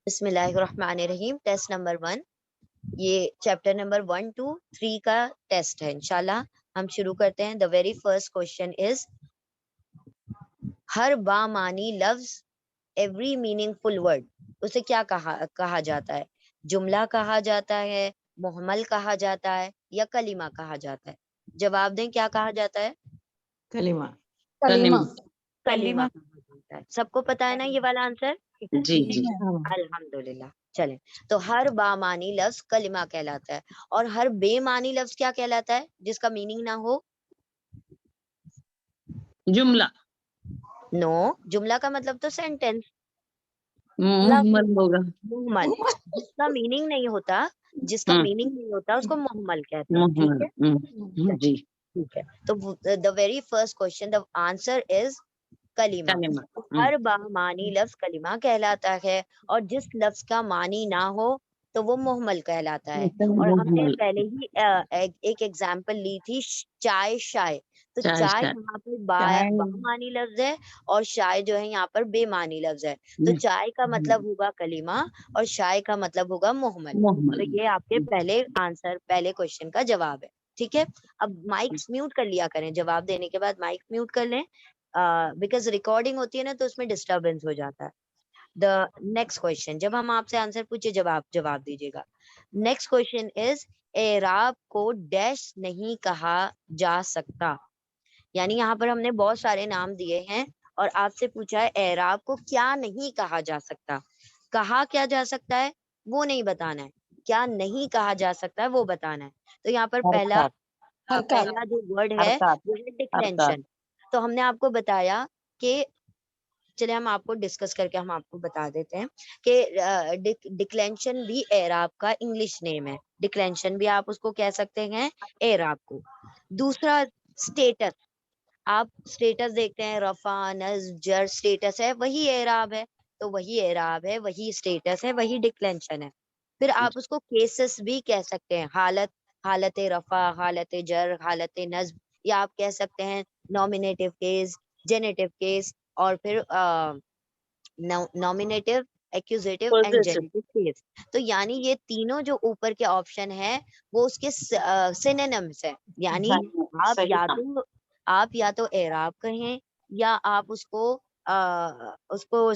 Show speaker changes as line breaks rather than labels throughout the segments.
बिस्मिल्लाहिर्रहमानिर्रहीम। Test number 1, ये chapter number 1 to 3 का टेस्ट है। इंशाल्लाह हम शुरू करते हैं। The very first question is, हर बामानी लफ्ज, एवरी मीनिंगफुल वर्ड, उसे क्या कहा जाता है? जुमला कहा जाता है, मुहम्मल कहा जाता है, या कलीमा कहा जाता है? जवाब दें, क्या कहा जाता है?
कलीमा।
कलीमा।
कलीमा कहा जाता है। सबको पता है ना ये वाला आंसर?
जी जी।
अल्हम्दुलिल्लाह। चलें, तो हर बामानी लफ्ज कलिमा कहलाता है, और हर बेमानी लफ्ज क्या कहलाता है, जिसका मीनिंग ना हो?
जुमला।
नो, जुमला का मतलब तो सेंटेंस,
मुहम्मल होगा।
मुहम्मल। जिसका मीनिंग नहीं होता, जिसका मीनिंग नहीं होता उसको मुहम्मल कहते हैं। ठीक है,
मुहम्मल जी।
ठीक है। तो the very first question, the answer is कलीमा।
कलीमा।
हर बामानी लफ्ज कलीमा कहलाता है, और जिस लफ्ज का मानी ना हो तो वो मुहम्मल कहलाता है। और हमने पहले ही एक एग्जाम्पल ली थी, चाय शाय। तो चाय यहाँ पर बामानी लफ्ज है, और शाय जो है यहाँ पर बेमानी लफ्ज है। तो चाय का मतलब होगा कलीमा, और शाय का मतलब होगा मुहम्मल। तो ये आपके पहले क्वेश्चन का जवाब है। ठीक है, अब माइक्स म्यूट कर लिया करें, जवाब देने के बाद माइक म्यूट कर लें, बिकॉज रिकॉर्डिंग होती है ना, तो उसमें डिस्टरबेंस हो जाता है। द नेक्स्ट क्वेश्चन, जब हम आपसे आंसर पूछे जवाब दीजिएगा। नेक्स्ट क्वेश्चन इज, एराब को डैश नहीं कहा जा सकता। यानी यहाँ पर हमने बहुत सारे नाम दिए हैं, और आपसे पूछा है एराब को क्या नहीं कहा जा सकता। कहा क्या जा सकता है वो नहीं बताना है, क्या नहीं कहा जा सकता है वो बताना है। तो यहाँ पर पहला जो वर्ड है वो है डिक्लेंशन। तो हमने आपको बताया कि, चलिए हम आपको डिस्कस करके हम आपको बता देते हैं कि डिक्लेंशन भी एराब का इंग्लिश नेम है। डिक्लेंशन भी आप उसको कह सकते हैं एराब को। दूसरा, स्टेटस। आप स्टेटस देखते हैं, रफा नस्ब जर स्टेटस है, वही एराब है। तो वही एराब है, वही स्टेटस है, वही डिक्लेंशन है। फिर आप उसको केसेस भी कह सकते हैं, हालत, हालत रफा, हालत जर, हालत नस्ब, या आप कह सकते हैं नॉमिनेटिव केस, जेनेटिव केस, और फिर nominative, accusative and generative case. तो यानी ये तीनों जो ऊपर के ऑप्शन है वो उसके सिनोनिम्स है। यानी आप या तो एराब कहें, या आप उसको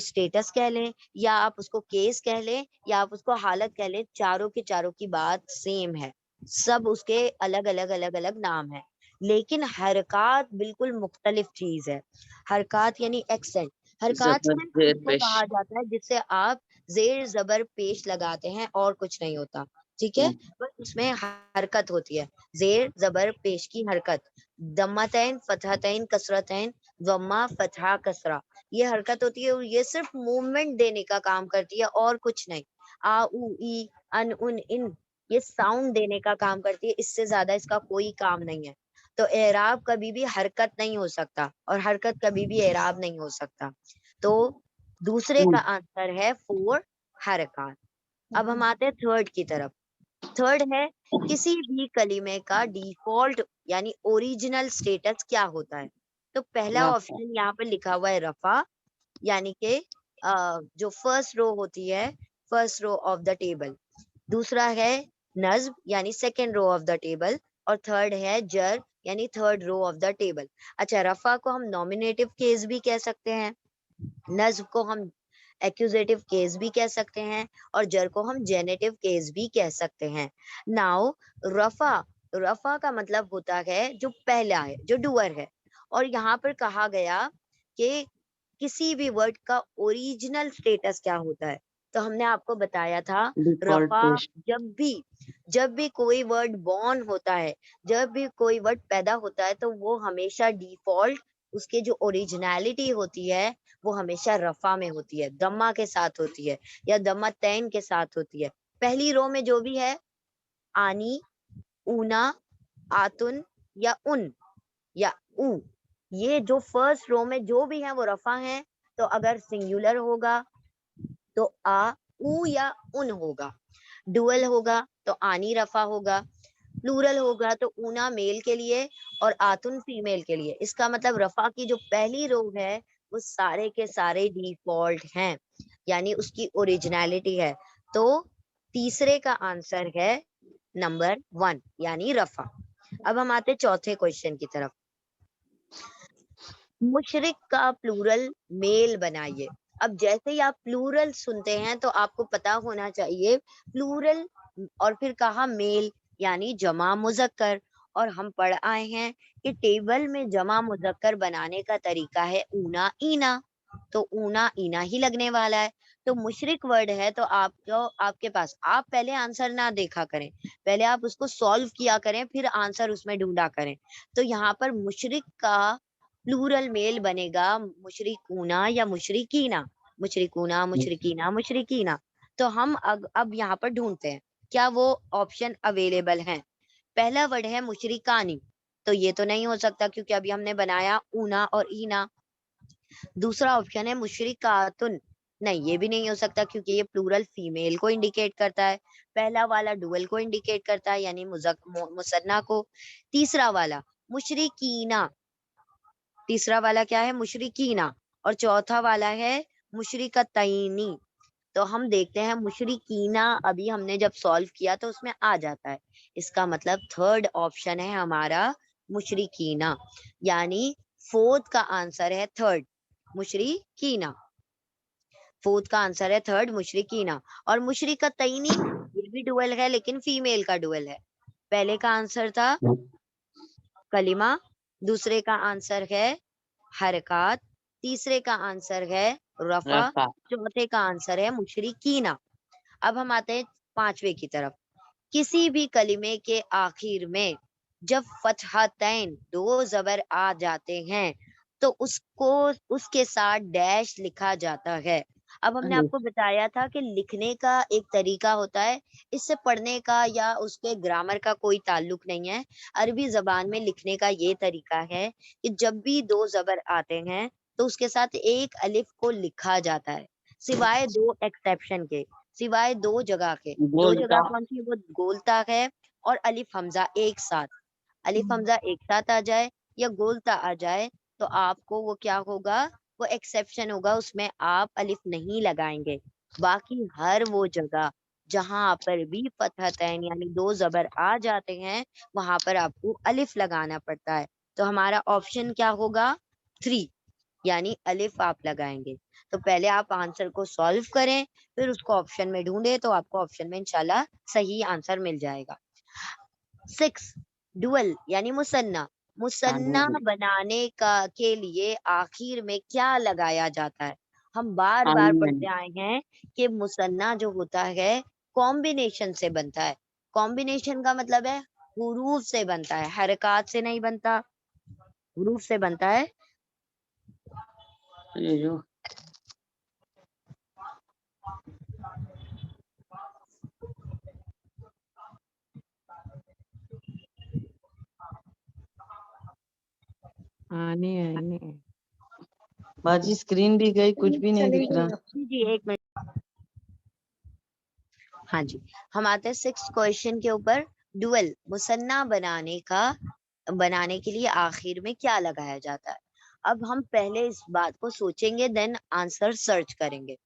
स्टेटस कह लें, या आप उसको केस कह लें, या आप उसको हालत कह लें। चारों के चारों की बात सेम है, सब उसके अलग अलग नाम है, लेकिन हरकत बिल्कुल मुख्तलिफ चीज है। हरकत यानी एक्सेंट। हरकत सिर्फ उसको कहा जाता है जिससे आप जेर जबर पेश लगाते हैं, और कुछ नहीं होता। ठीक है, बस उसमें हरकत होती है, जेर जबर पेश की हरकत। दम्मतैन, फतहतैन, कसरतैन, वम्मा, फतहा, कसरा, ये हरकत होती है, और ये सिर्फ मूवमेंट देने का काम करती है, और कुछ नहीं। आ उ ई अन उन इन, ये साउंड देने का काम करती है, इससे ज्यादा इसका कोई काम नहीं है। तो एराब कभी भी हरकत नहीं हो सकता, और हरकत कभी भी एराब नहीं हो सकता। तो दूसरे का आंसर है 4, हरकत। अब हम आते हैं थर्ड की तरफ। थर्ड है, किसी भी कलीमे का डिफॉल्ट यानी ओरिजिनल स्टेटस क्या होता है? तो पहला ऑप्शन यहाँ पर लिखा हुआ है रफा, यानी कि जो फर्स्ट रो होती है, first row of the table. दूसरा है नज्ब, यानी second row of the table. और थर्ड है जर, यानी third row of the table. अच्छा, रफा को हम नॉमिनेटिव केस भी कह सकते हैं, नज्ब को हम एक्यूजेटिव केस भी कह सकते हैं, और जर को हम जेनेटिव केस भी कह सकते हैं। नाउ रफा, रफा का मतलब होता है जो पहला है, जो डूअर है। और यहाँ पर कहा गया कि किसी भी वर्ड का ओरिजिनल स्टेटस क्या होता है। तो हमने आपको बताया था, रफा जब भी कोई वर्ड बॉर्न होता है, जब भी कोई वर्ड पैदा होता है, तो वो हमेशा डिफॉल्ट, उसके जो ओरिजिनलिटी होती है वो हमेशा रफा में होती है, दम्मा के साथ होती है, या दम्मा तैन के साथ होती है। पहली रो में जो भी है, आनी, ऊना, आतुन, या उन, या ऊ, ये जो फर्स्ट रो में जो भी है वो रफा है। तो अगर सिंगुलर होगा तो आ, ऊ, या उन होगा। डुअल होगा तो आनी रफा होगा। प्लूरल होगा तो ऊना मेल के लिए और आतुन फीमेल के लिए। इसका मतलब रफा की जो पहली रो है वो सारे के सारे डिफॉल्ट हैं। यानी उसकी ओरिजिनलिटी है। तो तीसरे का आंसर है नंबर 1 यानी रफा। अब हम आते चौथे क्वेश्चन की तरफ। मुशरिक का प्लूरल मेल बनाइए। अब जैसे ही आप प्लूरल सुनते हैं तो आपको पता होना चाहिए प्लूरल और फिर कहा मेल यानी जमा मुज़क्कर। और हम पढ़ आए हैं कि टेबल में जमा मुज़क्कर बनाने का तरीका है ऊना ईना। तो ऊना ईना ही लगने वाला है। तो मुशरिक वर्ड है तो आपको आपके पास आप पहले आंसर ना देखा करें, पहले आप उसको सॉल्व किया करें फिर आंसर उसमें ढूंढा करें। तो यहाँ पर मुशरिक का प्लूरल मेल बनेगा मुशरिकूना या मुशरिकीना, मुशरिकूना, मुशरिकीना, मुशरिकीना। तो हम अब यहाँ पर ढूँढते हैं, क्या वो ऑप्शन अवेलेबल हैं? पहला वर्ड है मुशरिकानी, तो ये तो नहीं हो सकता क्योंकि अभी हमने बनाया ऊना और ईना। दूसरा ऑप्शन है मुशरिकातुन, नहीं ये भी नहीं हो सकता क्योंकि ये प्लूरल फीमेल को इंडिकेट करता है। पहला वाला डुअल को इंडिकेट करता है यानी मुसन्ना को। तीसरा वाला मुशरिकीना, तीसरा वाला क्या है मुशरिकीना, और चौथा वाला है मुशरिकतैनी। तो हम देखते हैं मुशरिकीना अभी हमने जब सॉल्व किया तो उसमें आ जाता है। इसका मतलब थर्ड ऑप्शन है हमारा मुशरिकीना, यानी फोर्थ का आंसर है थर्ड मुशरिकीना। फोर्थ का आंसर है थर्ड मुशरिकीना। और मुशरिकतैनी ये भी डुअल है लेकिन फीमेल का डुअल है। पहले का आंसर था कलिमा, दूसरे का आंसर है हरकत, तीसरे का आंसर है रफा,
रफा।
चौथे का आंसर है मुशरिकीना। अब हम आते हैं पांचवे की तरफ। किसी भी कलिमे के आखिर में जब फतहतैन दो जबर आ जाते हैं तो उसको उसके साथ डैश लिखा जाता है। अब हमने
अलिफ।
आपको बताया था कि लिखने का एक तरीका होता है, इससे पढ़ने का या उसके ग्रामर का कोई ताल्लुक नहीं है। अरबी जबान में लिखने का ये तरीका है कि जब भी दो जबर आते हैं तो उसके साथ एक अलिफ को लिखा जाता है, सिवाय दो एक्सेप्शन के, सिवाय दो जगह के। दो
बोलता।
जगह कौन सी? वो गोलता है और अलिफ हमजा एक साथ। अलिफ हमजा एक साथ आ जाए या गोलता आ जाए तो आपको वो क्या होगा, वो एक्सेप्शन होगा, उसमें आप अलिफ नहीं लगाएंगे। बाकी हर वो जगह जहां पर भी फतहतैन यानी दो जबर आ जाते हैं वहां पर आपको अलिफ लगाना पड़ता है। तो हमारा ऑप्शन क्या होगा? 3 यानी अलिफ आप लगाएंगे। तो पहले आप आंसर को सॉल्व करें फिर उसको ऑप्शन में ढूंढे तो आपको ऑप्शन में इंशाल्लाह सही आंसर मिल जाएगा। 6 डुअल यानी मुसन्ना,
हाँ
मुसन्ना
जी।
बनाने का के लिए आखिर में क्या लगाया जाता है? हम बार बार
आमीन।
पढ़ते आए हैं कि मुसन्ना जो होता है कॉम्बिनेशन से बनता है। कॉम्बिनेशन का मतलब है हुरूफ से बनता है, हरकत से नहीं बनता, हुरूफ से बनता है।
ये जो
आने आने
बाजी स्क्रीन भी गई, कुछ भी नहीं दिख
चलेगी
रहा।
अब।
जी जी एक मिनट। हाँ जी, हम आते हैं 6 क्वेश्चन के ऊपर। डुअल मुसन्ना बनाने के लिए आखिर में क्या लगाया जाता है? अब हम पहले इस बात को सोचेंगे देन आंसर सर्च करेंगे।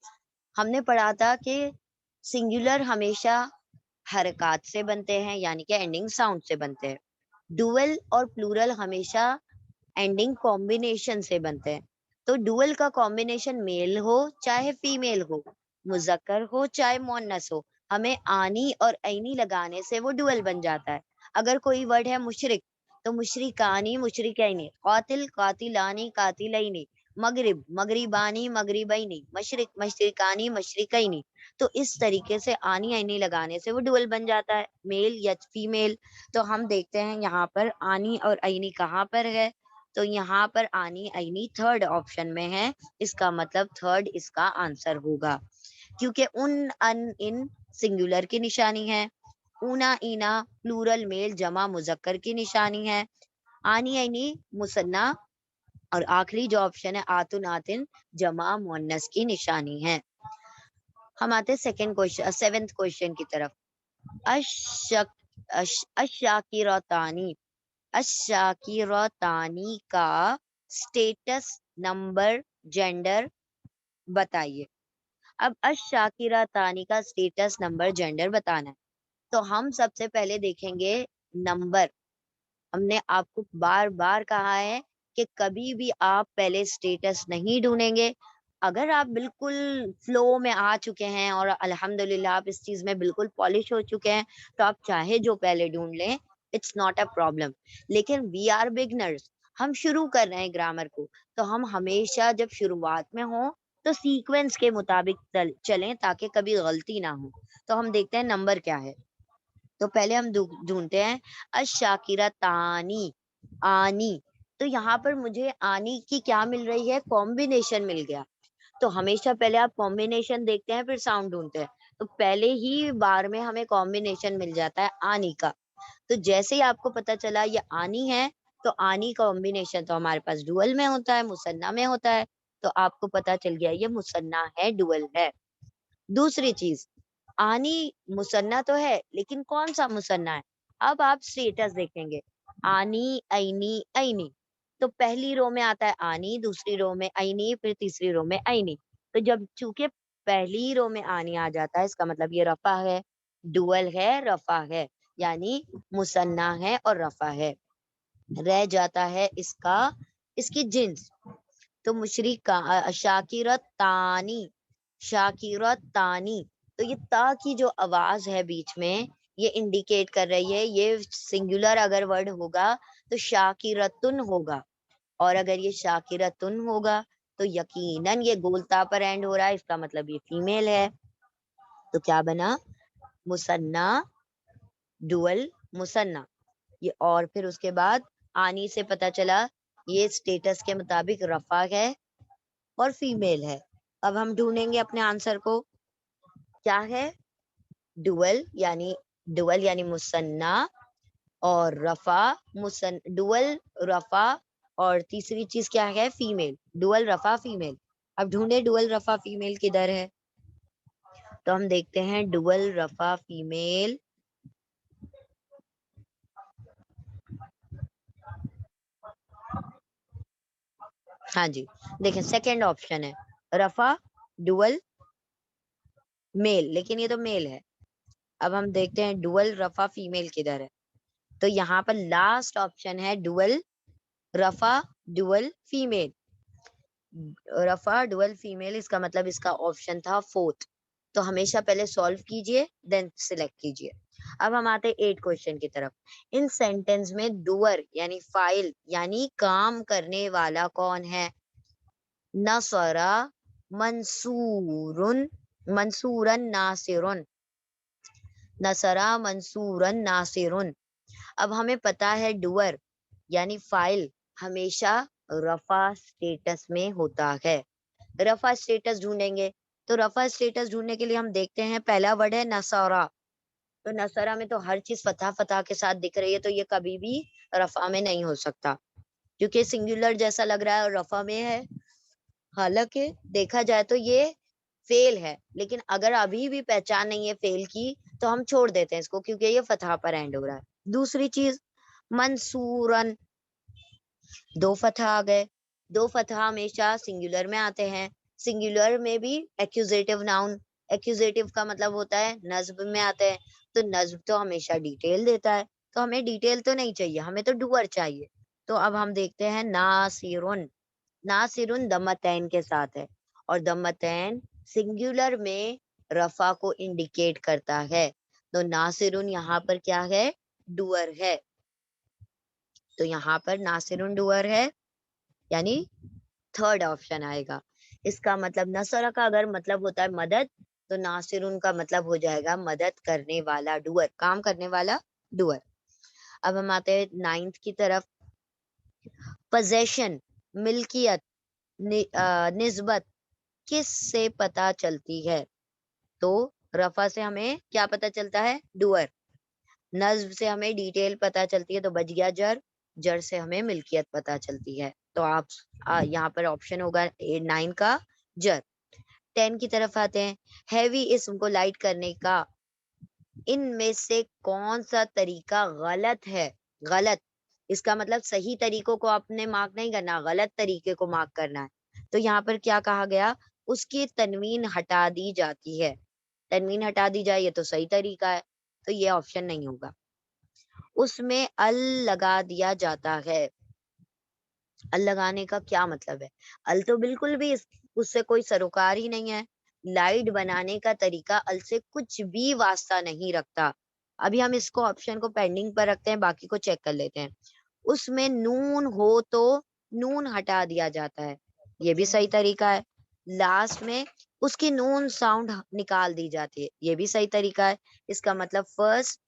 हमने पढ़ा था कि सिंगुलर हमेशा हरकत से बनते हैं यानी कि एंडिंग साउंड से बनते हैं। डुअल और प्लूरल हमेशा एंडिंग कॉम्बिनेशन से बनते हैं। तो डुअल का कॉम्बिनेशन मेल हो चाहे फीमेल हो, मुजक्कर हो चाहे मुअन्नस हो, हमें आनी और ऐनी लगाने से वो डुअल बन जाता है। अगर कोई वर्ड है मुशरिक तो मुशरिकानी मुशरिकैनी, कातिल कातिलानी कातिलैनी, मगरिब मगरिबानी मगरिबैनी, मशरिक मशरिकानी मशरिकैनी। तो इस तरीके से आनी ऐनी लगाने से वो डुअल बन जाता है, मेल या फीमेल। तो हम देखते हैं यहाँ पर आनी और ऐनी कहाँ पर है। तो यहाँ पर आनी ऐनी थर्ड ऑप्शन में है, इसका मतलब थर्ड इसका आंसर होगा क्योंकि उन अन इन सिंगुलर की निशानी है, ऊना ईना प्लूरल मेल जमा मुजक्कर की निशानी है, आनी ऐनी मुसन्ना, और आखिरी जो ऑप्शन है आतुन आतिन जमा मुअन्नस की निशानी है। हम आते हैं सेकंड क्वेश्चन, सेवेंथ क्वेश्चन की तरफ। अशक अशाकिरतानी, अशाकिरतानी का स्टेटस नंबर जेंडर बताइए। अब अशाकिरा तानी का स्टेटस नंबर जेंडर बताना है। तो हम सबसे पहले देखेंगे नंबर। हमने आपको बार-बार कहा है कि कभी भी आप पहले स्टेटस नहीं ढूँढेंगे। अगर आप बिल्कुल फ्लो में आ चुके हैं और अल्हम्दुलिल्लाह आप इस चीज़ में बिल्कुल पॉलिश हो चुके हैं, तो आप चाहे जो पहले ढूँढ लें, इट्स नॉट अ प्रॉब्लम। लेकिन वी आर बिगिनर्स, हम शुरू कर रहे हैं ग्रामर को, तो हम हमेशा जब शुरुआत में हों, तो सीक्वेंस के मुताबिक चलें ताकि कभी गलती ना हो। तो हम देखते हैं नंबर क्या है। तो पहले हम ढूँढते हैं अशाकिरा तानी, आनी। तो यहाँ पर मुझे आनी की क्या मिल रही है? कॉम्बिनेशन मिल गया। तो हमेशा पहले आप कॉम्बिनेशन देखते हैं फिर साउंड ढूँढते हैं। तो पहले ही बार में हमें कॉम्बिनेशन मिल जाता है आनी का। तो जैसे ही आपको पता चला ये आनी है, तो आनी कॉम्बिनेशन तो हमारे पास डुअल में होता है, मुसन्ना में होता है। तो आपको पता चल गया ये मुसन्ना है, डुअल है। दूसरी चीज़, आनी मुसन्ना तो है, लेकिन कौन-सा मुसन्ना है? अब आप स्टेटस देखेंगे, आनी, ऐनी, ऐनी। तो पहली रो में आता है आनी, दूसरी रो में ऐनी, फिर तीसरी रो में ऐनी। तो जब चूँकि पहली रो में आनी आ जाता है, इसका मतलब ये रफ़ा है, डुअल है, रफ़ा है, यानी मुसन्ना है और रफ़ा है। रह जाता है इसकी जिन्स। तो मुशरिका शाकिरतानी, शाकिरतानी। तो ये ता की जो आवाज़ है बीच में, ये इंडिकेट कर रही है, ये सिंगुलर अगर वर्ड होगा, तो शाकिरतुन होगा और अगर ये शाकिरतुन होगा, तो यकीनन ये गोलता पर एंड हो रहा है, इसका मतलब ये फीमेल है। तो क्या बना? Muthanna, dual, Muthanna. ये और फिर उसके बाद आनी से पता चला, ये स्टेटस के मुताबिक रफ़ा है और फीमेल है। अब हम ढूँढेंगे अपने आंसर को, क्या है? डुअल यानी मुसन्ना और डुअल, रफ़ा और तीसरी चीज़ क्या है? फीमेल, डुअल, रफ़ा, फीमेल। अब ढूँढे डुअल, रफ़ा, फीमेल किधर है? तो हम देखते हैं डुअल, रफ़ा, फीमेल। हाँ जी, देखें सेकंड ऑप्शन है, रफ़ा, डुअल, मेल, लेकिन ये तो मेल है। अब हम देखते हैं डुअल, रफ़ा, फीमेल किधर है? तो यहाँ पर लास्ट ऑप्शन है डुअल, रफ़ा, डुअल, फीमेल। रफ़ा, डुअल, फीमेल इसका मतलब इसका ऑप्शन था 4th। तो हमेशा पहले सॉल्व कीजिए देन सिलेक्ट कीजिए। अब हम आते हैं 8 क्वेश्चन की तरफ। इन सेंटेंस में डूअर यानी फ़ाइल यानी काम करने वाला कौन है? नसरा, मंसूरुन, मंसूरन, नासिरुन। नसरा, मंसूरन, नासिरुन। अब हमें पता है डूअर यानी फ़ाइल हमेशा रफ़ा स्टेटस में होता है। रफ़ा स्टेटस ढूँढेंगे, तो रफ़ा स्टेटस ढूँढने के लिए हम देखते हैं पहला वर्ड है नसरा। तो नसरा में तो हर चीज़ फ़तह-फ़तह के साथ दिख रही है, तो ये कभी भी रफ़ा में नहीं हो सकता, क्योंकि सिंगुलर जैसा लग रहा है और रफ़ा में है। हालाँकि देखा जाए तो ये फ़ेल है, लेकिन अगर अभी भी पहचान नहीं है फ़ेल की, तो हम छोड़ देते हैं इसको क्योंकि ये फ़तह पर एंड हो रहा है। दूसरी चीज़ मंसूरन, 2 फ़तह आ गए। 2 फ़तह हमेशा सिंगुलर में आते हैं। सिंगुलर में भी एक्यूज़ेटिव नाउन, एक्यूज़ेटिव का मतलब होता है नस्ब में आते हैं। तो नस्ब तो हमेशा डिटेल देता है, तो हमें डिटेल तो नहीं चाहिए, हमें तो डूअर चाहिए। तो अब हम देखते हैं नासिरुन। नासिरुन दम्मतैन के साथ है और दम्मतैन सिंगुलर में रफ़ा को इंडिकेट करता है। तो नासिरुन यहाँ पर क्या है? डूअर है। तो यहाँ पर नासिरुन डूअर है, यानी थर्ड ऑप्शन आएगा। इसका मतलब नसरा का अगर मतलब होता है मदद, तो नासिरुन का मतलब हो जाएगा मदद करने वाला डूअर, काम करने वाला डूअर। अब हम आते हैं 9th की तरफ। पोज़ेशन, मिल्कियत, निस्बत किससे पता चलती है? तो रफ़ा से हमें क्या पता चलता है? डूअर। नस्ब से हमें डिटेल पता चलती है तो बच गया जर, जर से हमें मिल्कियत पता चलती है। तो आप यहाँ पर ऑप्शन होगा 9 का जर। 10 की तरफ आते हैं। हेवी इस्म को लाइट करने का इनमें से कौन-सा तरीका गलत है? गलत, इसका मतलब सही तरीकों को आपने मार्क नहीं करना, गलत तरीके को मार्क करना है। तो यहाँ पर क्या कहा गया? उसकी तनवीन हटा दी जाती है। तनवीन हटा दी जाए, ये तो सही तरीका है, तो ये ऑप्शन नहीं होगा। उसमें अल लगा दिया जाता है। अल लगाने का क्या मतलब है? अल तो बिल्कुल भी उससे कोई सरोकार ही नहीं है। लाइट बनाने का तरीका अल से कुछ भी वास्ता नहीं रखता। अभी हम इसको ऑप्शन को पेंडिंग पर रखते हैं, बाकी को चेक कर लेते हैं। उसमें नून हो तो नून हटा दिया जाता है, ये भी सही तरीका है। लास्ट में उसकी नून साउंड निकाल दी जाती है, ये भी सही तरीका है। इसका मतलब फर्स्ट,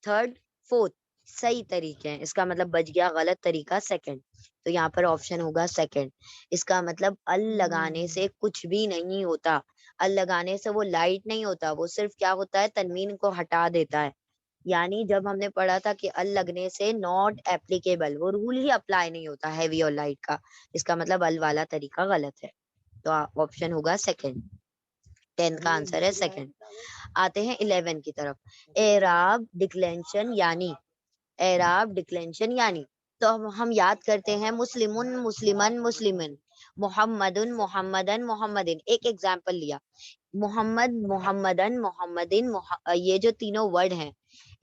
थर्ड, फोर्थ सही तरीके हैं। इसका मतलब बच गया गलत तरीका सेकंड। तो यहाँ पर ऑप्शन होगा सेकंड। इसका मतलब अल लगाने से कुछ भी नहीं होता। अल लगाने से वो लाइट नहीं होता, वो सिर्फ क्या होता है, तनवीन को हटा देता है। यानी जब हमने पढ़ा था कि अल लगने से नॉट एप्लीकेबल, वो रूल ही अप्लाई नहीं होता हैवी और लाइट का। इसका मतलब अल वाला तरीका गलत है। तो ऑप्शन होगा सेकंड। 10 का आंसर है सेकंड। आते हैं 11 की तरफ। एराब डिक्लेंशन यानी, एराब डिक्लेंशन यानी, तो हम याद करते हैं मुस्लिमुन मुस्लिमन मुस्लिमन, मोहम्मदुन मोहम्मदन मोहम्मदिन। एक एग्जांपल लिया, मोहम्मद मोहम्मदन मोहम्मदिन ये जो तीनों वर्ड हैं,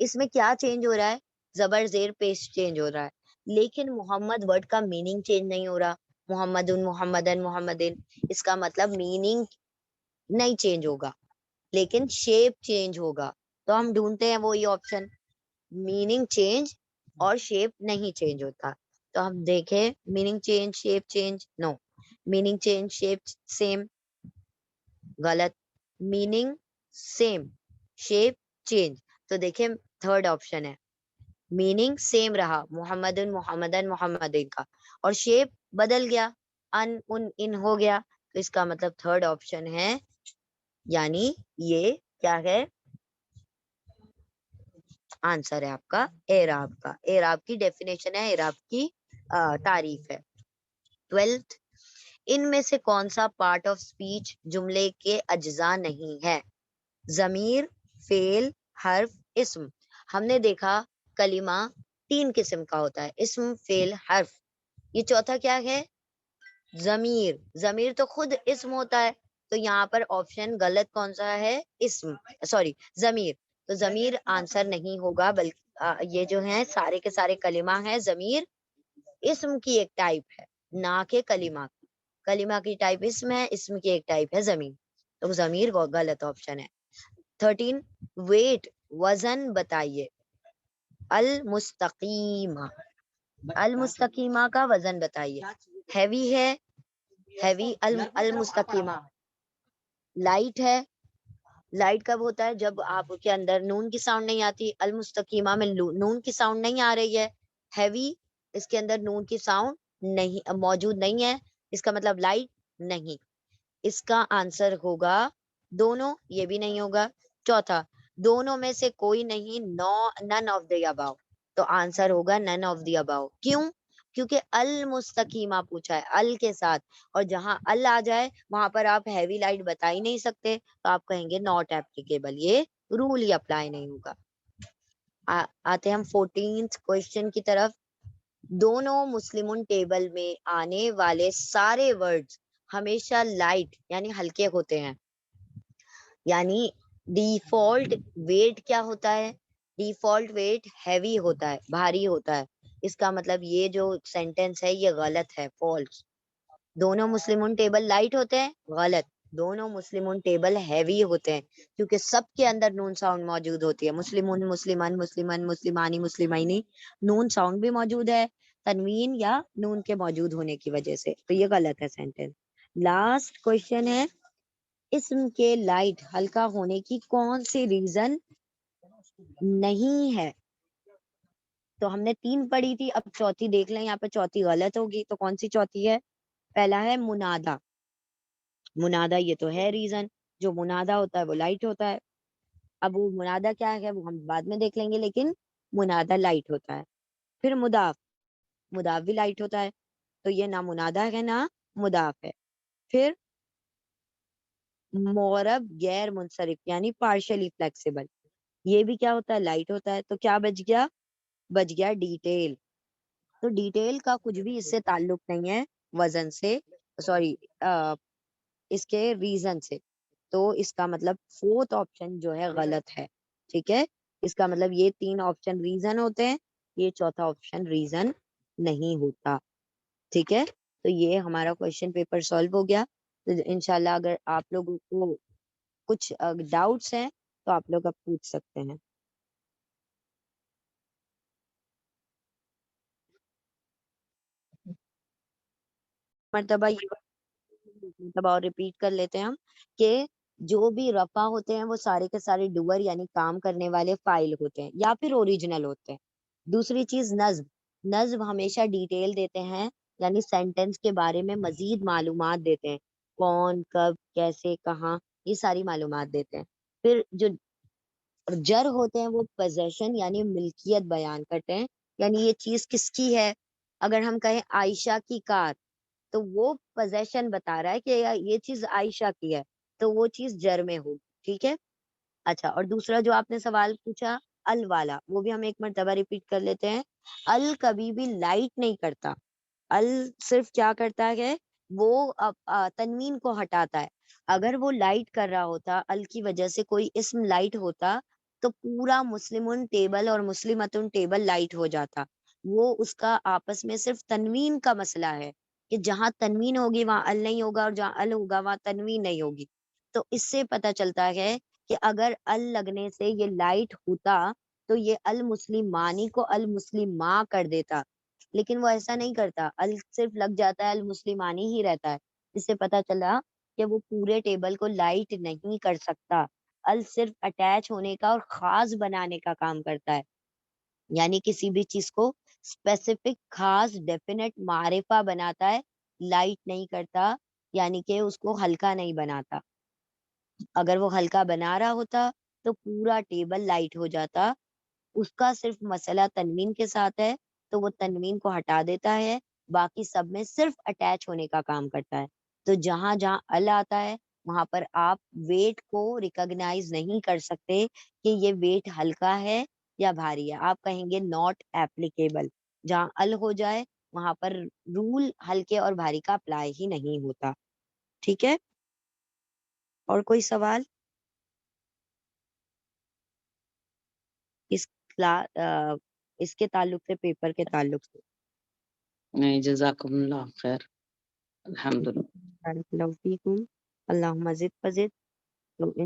इसमें क्या चेंज हो रहा है? जबर जेर पेश चेंज हो रहा है, लेकिन मोहम्मद वर्ड का मीनिंग चेंज नहीं हो रहा। मोहम्मदुन मोहम्मदन मोहम्मदिन, इसका मतलब मीनिंग नहीं चेंज होगा, लेकिन शेप चेंज होगा। तो हम ढूंढते हैं वही ऑप्शन, मीनिंग चेंज और शेप नहीं चेंज होता। तो हम देखें, meaning change shape change, no. Meaning change shape same, गलत। मीनिंग सेम शेप चेंज, तो देखें थर्ड ऑप्शन है। मीनिंग सेम रहा मोहम्मदन मोहम्मदन मोहम्मदिन का, और शेप बदल गया, अन उन इन हो गया। तो इसका मतलब थर्ड ऑप्शन है, यानी ये क्या है, आंसर है आपका एराब का। एराब की डेफिनेशन है, एराब की तारीफ है। 12th, इनमें से कौन सा पार्ट ऑफ स्पीच जुमले के अज्जा नहीं है? जमीर, फेल, हर्फ, इस्म। हमने देखा कलिमा 3 किस्म का होता है, इस्म, फेल, हर्फ। ये चौथा क्या है? जमीर। जमीर तो खुद इस्म होता है, तो यहाँ पर ऑप्शन गलत कौन सा है? इस्म, सॉरी, जमीर। तो जमीर आंसर नहीं होगा, बल्कि ये जो है सारे के सारे कलिमा है, जमीर इस्म की एक टाइप है, ना के कलिमा की। कलिमा की टाइप इस्म है, इस्म की एक टाइप है जमीर। तो जमीर गलत ऑप्शन है। 13, वेट वजन बताइए। अल मुस्तकीमा, अल मुस्तकीमा का वजन बताइए। हैवी है, हैवी अल अल मुस्तकीमा। लाइट है, लाइट कब होता है? जब आपके अंदर नून की साउंड नहीं आती। अल मुस्तकीमा में नून की साउंड नहीं आ रही है। हैवी, इसके अंदर नून की साउंड नहीं मौजूद नहीं है, इसका मतलब लाइट नहीं। इसका आंसर होगा दोनों, ये भी नहीं होगा। चौथा, दोनों में से कोई नहीं, no none of the above. तो आंसर होगा नन ऑफ द अबाव। क्यों? क्योंकि अल मुस्तकीमा पूछा है अल के साथ, और जहां अल आ जाए वहां पर आप हैवी लाइट बता ही नहीं सकते, तो आप कहेंगे नॉट एप्लीकेबल, ये रूल ही अप्लाई नहीं होगा। आते हैं हम 14th क्वेश्चन की तरफ। दोनों मुस्लिमुन टेबल में आने वाले सारे वर्ड्स हमेशा लाइट यानी हल्के होते हैं। यानी डिफॉल्ट वेट क्या होता है? डिफॉल्ट वेट हैवी होता है, भारी होता है। इसका मतलब ये जो सेंटेंस है ये गलत है, फॉल्स। दोनों मुस्लिमुन टेबल लाइट होते हैं, गलत। दोनों मुस्लिमुन टेबल हैवी होते हैं, क्योंकि सबके अंदर नून साउंड मौजूद होती है। मुस्लिमुन मुस्लिमन मुस्लिमन मुस्लिमानी मुस्लिमाइनी, नून साउंड भी मौजूद है, तनवीन या नून के मौजूद होने की वजह से। तो ये गलत है सेंटेंस। लास्ट क्वेश्चन है, इसम के लाइट हल्का होने की कौन सी रीजन नहीं है? तो हमने 3 पढ़ी थी, अब चौथी देख लें, यहाँ पे चौथी गलत होगी, तो कौन सी चौथी है? पहला है मुनादा। मुनादा ये तो है रीजन, जो मुनादा होता है वो लाइट होता है। अब वो मुनादा क्या है वो हम बाद में देख लेंगे, लेकिन मुनादा लाइट होता है। फिर मुदाफ, मुदाफ भी लाइट होता है, तो ये ना मुनादा है ना मुदाफ है। फिर मोरब गैर मुनसरिफ यानी पार्शली फ्लेक्सिबल, ये भी क्या होता है? लाइट होता है। तो क्या बच गया? बच गया डिटेल। तो डिटेल का कुछ भी इससे ताल्लुक नहीं है वजन से, सॉरी इसके रीजन से। तो इसका मतलब फोर्थ ऑप्शन जो है गलत है। ठीक है, इसका मतलब ये 3 ऑप्शन रीजन होते हैं, ये चौथा ऑप्शन रीजन नहीं होता। ठीक है, तो ये हमारा क्वेश्चन पेपर सॉल्व हो गया। तो इंशाल्लाह अगर आप लोगों को कुछ डाउट्स हैं तो आप लोग अब पूछ सकते हैं। मर्तबा ये मतलब और रिपीट कर लेते हैं हम कि जो भी रफा होते हैं वो सारे के सारे डूअर यानी काम करने वाले फाइल होते हैं या फिर ओरिजिनल होते हैं। दूसरी चीज नज्म, नज्म हमेशा डिटेल देते हैं, यानी सेंटेंस के बारे में मजीद मालूमात देते हैं, कौन कब कैसे कहाँ, ये सारी मालूमात देते हैं। फिर जो जर होते हैं वो पोजेशन यानी मिल्कियत बयान करते हैं, यानी ये चीज किसकी है। अगर हम कहें आयशा की कार, तो वो पोजेशन बता रहा है कि ये चीज आयशा की है, तो वो चीज जर में होगी। ठीक है। अच्छा, और दूसरा जो आपने सवाल पूछा अल वाला, वो भी हम एक मर्तबा रिपीट कर लेते हैं। अल कभी भी लाइट नहीं करता। अल सिर्फ क्या करता है, वो तनवीन को हटाता है। अगर वो लाइट कर रहा होता, अल की वजह से कोई इस्म लाइट होता, तो पूरा मुस्लिमुन टेबल और मुस्लिमतुन टेबल लाइट हो जाता। वो उसका आपस में सिर्फ तनवीन का मसला है कि जहां तनवीन होगी वहां अल नहीं होगा, और जहां अल होगा वहां तनवीन नहीं होगी। तो इससे पता चलता है कि अगर अल लगने से ये लाइट होता, तो ये अल मुस्लिमानी को अल मुस्लिमा कर देता। लेकिन वो ऐसा नहीं करता, अल सिर्फ लग जाता है, अल मुस्लिमानी ही रहता है। इससे पता चला कि वो पूरे टेबल को लाइट नहीं कर सकता। अल सिर्फ अटैच होने का और खास बनाने का काम करता है, यानी किसी भी चीज को स्पेसिफिक खास डेफिनेट मारिफा बनाता है, लाइट नहीं करता, यानी कि उसको हल्का नहीं बनाता। अगर वो हल्का बना रहा होता तो पूरा टेबल लाइट हो जाता। उसका सिर्फ मसला तनवीन के साथ है, तो वो तनवीन को हटा देता है, बाकी सब में सिर्फ अटैच होने का काम करता है। तो जहां जहां अल आता है वहां पर आप वेट को रिकॉग्नाइज नहीं कर सकते कि ये वेट हल्का है या भारी है, आप कहेंगे नॉट एप्लीकेबल। जहां अल हो जाए वहां पर रूल हल्के और भारी का अप्लाई ही नहीं होता। ठीक है, और कोई सवाल इस इसके ताल्लुक से, पेपर के ताल्लुक से?
नहीं, जज़ाकुमुल्लाह खैर, अल्हम्दुलिल्लाह।
बारक अल्लाह फीकुम, अल्लाहुम्मा ज़िद फ़ज़िद। तो